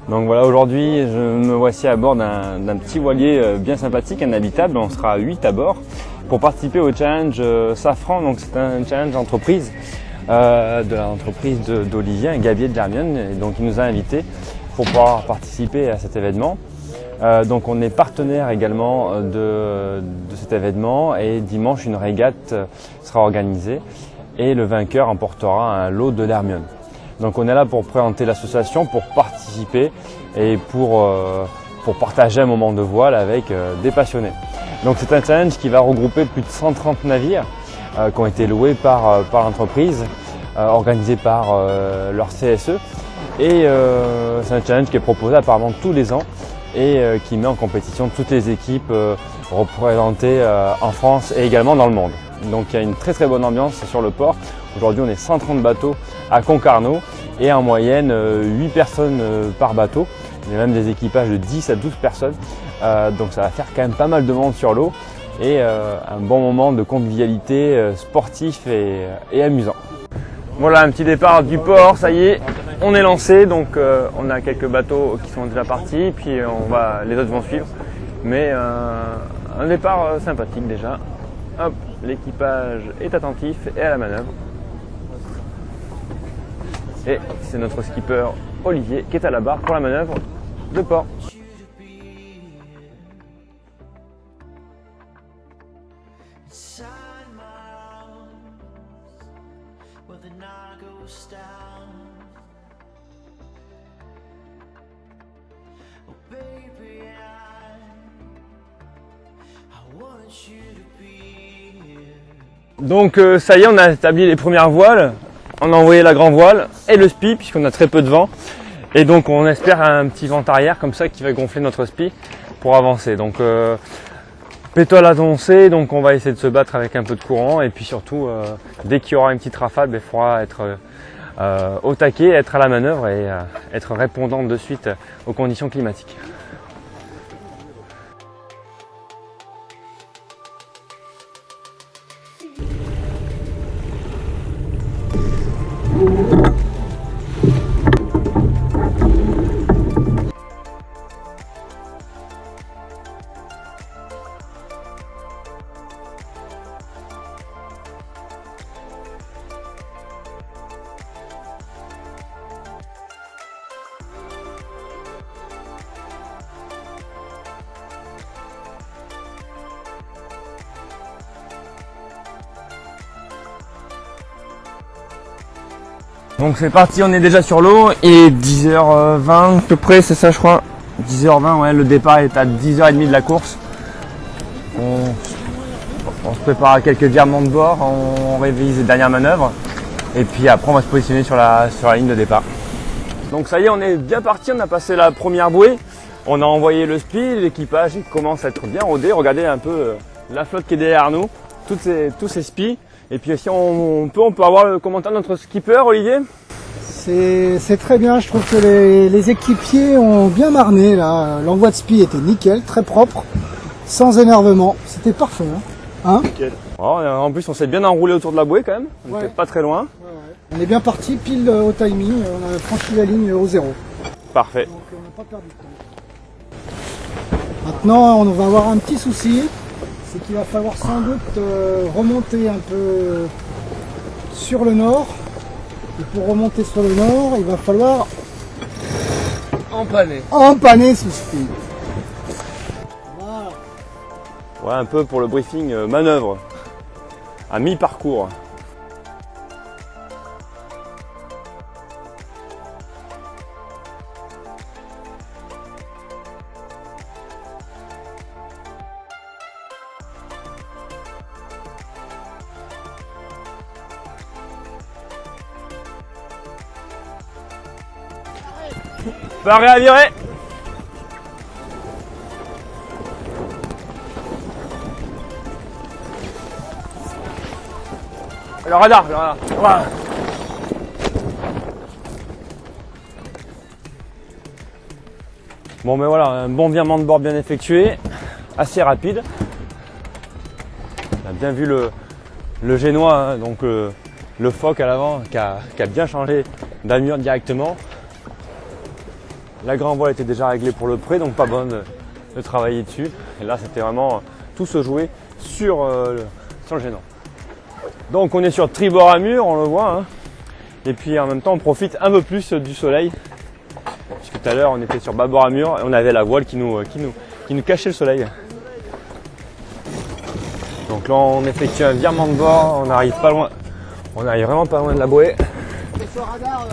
Donc voilà, aujourd'hui je me voici à bord d'un petit voilier bien sympathique, un habitable. On sera 8 à bord pour participer au challenge Safran. Donc c'est un challenge entreprise de l'entreprise d'Olivier, Gabier de l'Hermione. Et donc il nous a invités pour pouvoir participer à cet événement. Donc on est partenaire également de cet événement et dimanche une régate sera organisée et le vainqueur emportera un lot de l'Hermione. Donc on est là pour présenter l'association, pour participer et pour partager un moment de voile avec des passionnés. Donc c'est un challenge qui va regrouper plus de 130 navires qui ont été loués par l'entreprise, organisés par leur CSE. Et c'est un challenge qui est proposé apparemment tous les ans et qui met en compétition toutes les équipes représentées en France et également dans le monde. Donc il y a une très bonne ambiance sur le port. Aujourd'hui on est 130 bateaux à Concarneau et en moyenne 8 personnes par bateau. Il y a même des équipages de 10 à 12 personnes. Donc ça va faire quand même pas mal de monde sur l'eau et un bon moment de convivialité sportif et amusant. Voilà un petit départ du port, ça y est, on est lancé. Donc on a quelques bateaux qui sont déjà partis, puis les autres vont suivre. Mais un départ sympathique déjà. Hop, l'équipage est attentif et à la manœuvre. Et c'est notre skipper Olivier qui est à la barre pour la manœuvre de port. Donc ça y est, on a établi les premières voiles, on a envoyé la grand voile et le spi puisqu'on a très peu de vent. Et donc on espère un petit vent arrière comme ça qui va gonfler notre spi pour avancer. Donc pétole annoncée, donc on va essayer de se battre avec un peu de courant et puis surtout dès qu'il y aura une petite rafale, il faudra être au taquet, être à la manœuvre et être répondant de suite aux conditions climatiques. Donc c'est parti, on est déjà sur l'eau et 10h20 à peu près, c'est ça je crois. 10h20, ouais, le départ est à 10h30 de la course. On se prépare à quelques virements de bord, on révise les dernières manœuvres et puis après on va se positionner sur la ligne de départ. Donc ça y est, on est bien parti, on a passé la première bouée, on a envoyé le spi, l'équipage commence à être bien rodé. Regardez un peu la flotte qui est derrière nous, tous ces spi. Et puis si on peut avoir le commentaire de notre skipper, Olivier. C'est très bien, je trouve que les équipiers ont bien marné là. L'envoi de spi était nickel, très propre, sans énervement, c'était parfait. Hein, nickel. Oh, en plus on s'est bien enroulé autour de la bouée quand même, on n'était pas très loin. Ouais. On est bien parti pile au timing, on a franchi la ligne au zéro. Parfait. Donc on n'a pas perdu de temps. Maintenant on va avoir un petit souci. C'est qu'il va falloir sans doute remonter un peu sur le nord Et pour remonter sur le nord, il va falloir Empanner. sous speed. Voilà. Voilà un peu pour le briefing manœuvre à mi-parcours. Paré à virer. Le radar, le radar. Voilà. Bon, mais voilà, un bon virement de bord bien effectué, assez rapide. On a bien vu le génois, hein, donc le phoque à l'avant qui a bien changé d'allure directement. La grand voile était déjà réglée pour le près, donc pas bonne de travailler dessus. Et là, c'était vraiment tout se jouer sur le génant. Donc on est sur tribord à mur, on le voit. Hein. Et puis en même temps, on profite un peu plus du soleil. Puisque tout à l'heure, on était sur bâbord à mur et on avait la voile qui nous cachait le soleil. Donc là, on effectue un virement de bord, on arrive pas loin. On arrive vraiment pas loin de la bouée. Ce radar,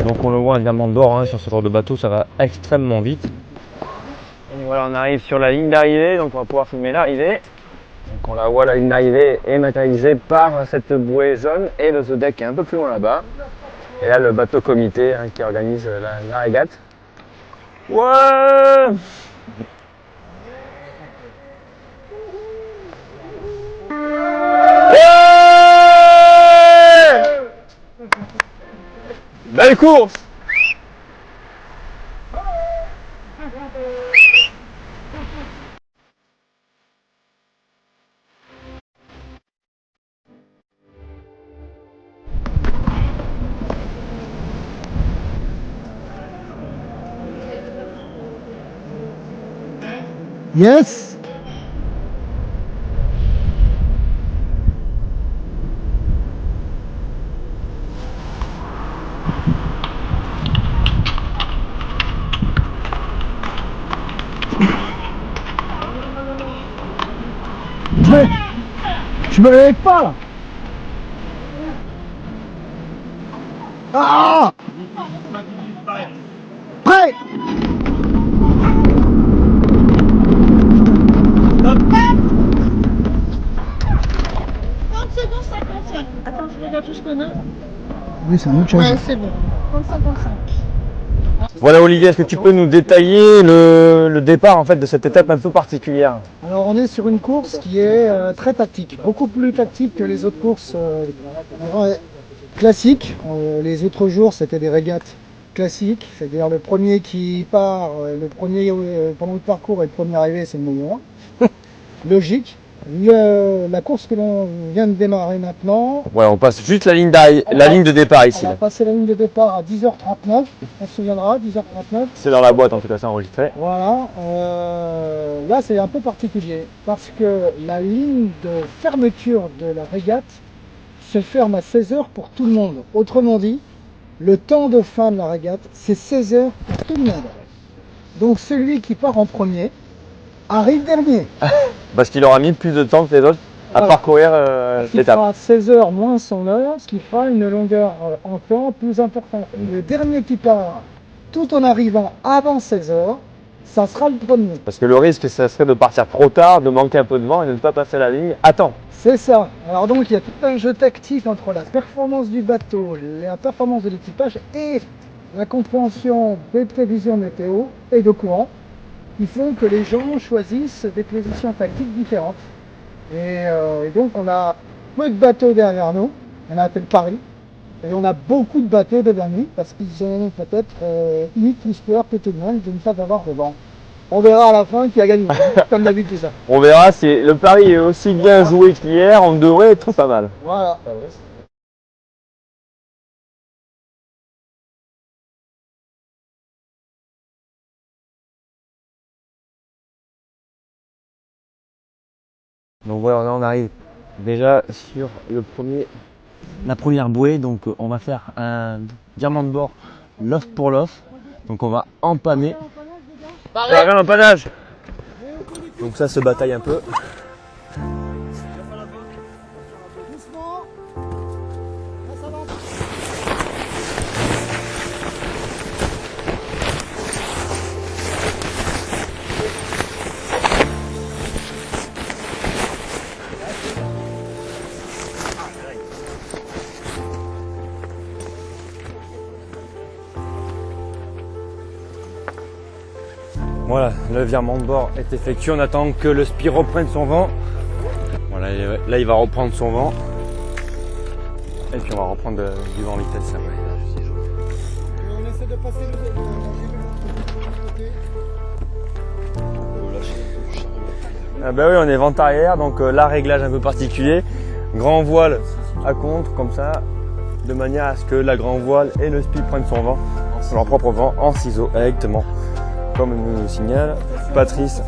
Donc on le voit, un virement de bord, hein, sur ce genre de bateau, ça va extrêmement vite. Et voilà, on arrive sur la ligne d'arrivée, donc on va pouvoir filmer l'arrivée. Donc on la voit, la ligne d'arrivée est matérialisée par cette bouée jaune et le The Deck est un peu plus loin là-bas. Et là, le bateau comité, hein, qui organise la régate. Ouais! Belle course! yes. Je me lève pas là. Ah! Prêt! Attends, je regarde tout ce qu'on a. Oui, c'est un autre chose. Ouais, c'est bon. 35. Voilà Olivier, est-ce que tu peux nous détailler le départ en fait de cette étape un peu particulière? Alors on est sur une course qui est très tactique, beaucoup plus tactique que les autres courses classiques. Les autres jours c'était des régates classiques, c'est-à-dire le premier qui part, le premier pendant le parcours et le premier arrivé c'est le meilleur. Logique. La course que l'on vient de démarrer maintenant, Ouais, on passe juste la ligne de départ ici. on va Là. passer la ligne de départ à 10h39, on se souviendra, 10h39. C'est dans la boîte en tout cas, c'est enregistré. Voilà, là c'est un peu particulier parce que la ligne de fermeture de la régate se ferme à 16h pour tout le monde. Autrement dit, le temps de fin de la régate, c'est 16h pour tout le monde. Donc celui qui part en premier arrive dernier. Parce qu'il aura mis plus de temps que les autres à Voilà. parcourir Il l'étape. fera 16h moins son heure, ce qui fera une longueur en temps plus importante. Le dernier qui part tout en arrivant avant 16h, ça sera le premier. Parce que le risque, ça serait de partir trop tard, de manquer un peu de vent et de ne pas passer la ligne à temps. C'est ça. Alors donc il y a tout un jeu tactique entre la performance du bateau, la performance de l'équipage et la compréhension des prévisions météo et de courant qui font que les gens choisissent des positions tactiques différentes. Et donc on a peu de bateaux derrière nous, on a appelé Paris, et on a beaucoup de bateaux devant nous parce qu'ils ont peut-être eu plus peur que tout le monde de ne pas avoir de vent. On verra à la fin qui a gagné, comme d'habitude ça. On verra si le pari est aussi bien joué qu'hier, on devrait être pas mal. Voilà. Donc voilà, là on arrive déjà sur la première bouée. Donc on va faire un diamant de bord l'off pour l'off. Donc on va empanner. Pareil l'empannage. Donc ça se bataille un peu. Doucement. Là, ça va. Voilà, le virement de bord est effectué. On attend que le spi reprenne son vent. Voilà, là il va reprendre son vent. Et puis on va reprendre du vent vitesse après. On essaie de passer le côté. Ah bah oui, on est vent arrière, donc là réglage un peu particulier. Grand voile à contre, comme ça, de manière à ce que la grand voile et le spi prennent son vent, leur propre vent en ciseaux, exactement. Comme nous le signale Patrice.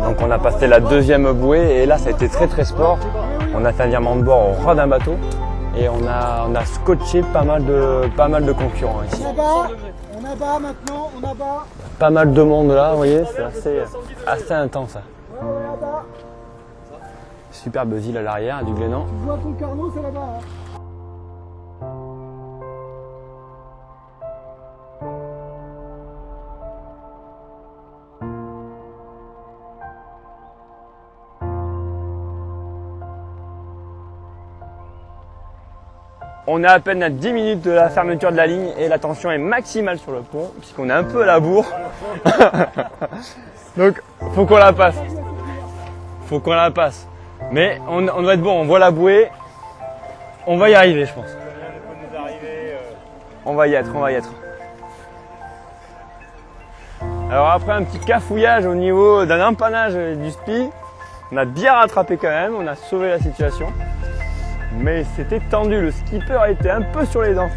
Donc on a passé la deuxième bouée et là ça a été très sport. On a fait un virement de bord au ras d'un bateau et on a scotché pas mal de concurrents ici. On abat maintenant, on abat. Pas mal de monde là, vous voyez, c'est assez intense. Ça. On abat. Superbe île à l'arrière du Glénan. Tu vois ton carnot, c'est là-bas. Hein. On est à peine à 10 minutes de la fermeture de la ligne et la tension est maximale sur le pont puisqu'on est un peu à la bourre. Donc faut qu'on la passe. Faut qu'on la passe. Mais on doit être bon, on voit la bouée. On va y arriver je pense. On va y être, on va y être. Alors après un petit cafouillage au niveau d'un empannage du spi, on a bien rattrapé quand même, on a sauvé la situation. Mais c'était tendu, le skipper était un peu sur les dents.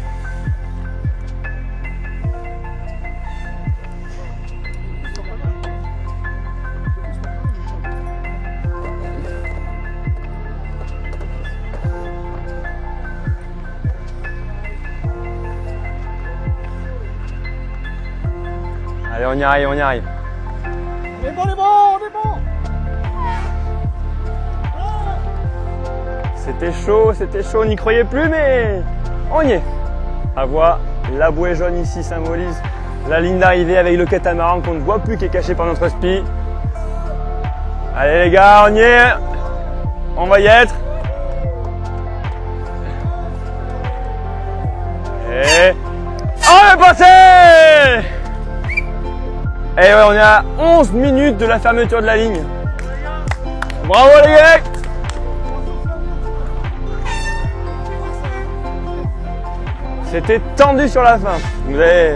Allez, on y arrive, on y arrive. On est bon, on est bon, on est bon. C'était chaud, on n'y croyait plus, mais on y est. À voir, la bouée jaune ici symbolise la ligne d'arrivée avec le catamaran qu'on ne voit plus qui est caché par notre spi. Allez les gars, on y est. On va y être. Et on est passé. Et ouais, on est à 11 minutes de la fermeture de la ligne. Bravo les gars. C'était tendu sur la fin. Vous avez...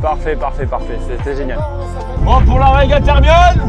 Parfait. C'était génial. Bon, pour la régate Hermione.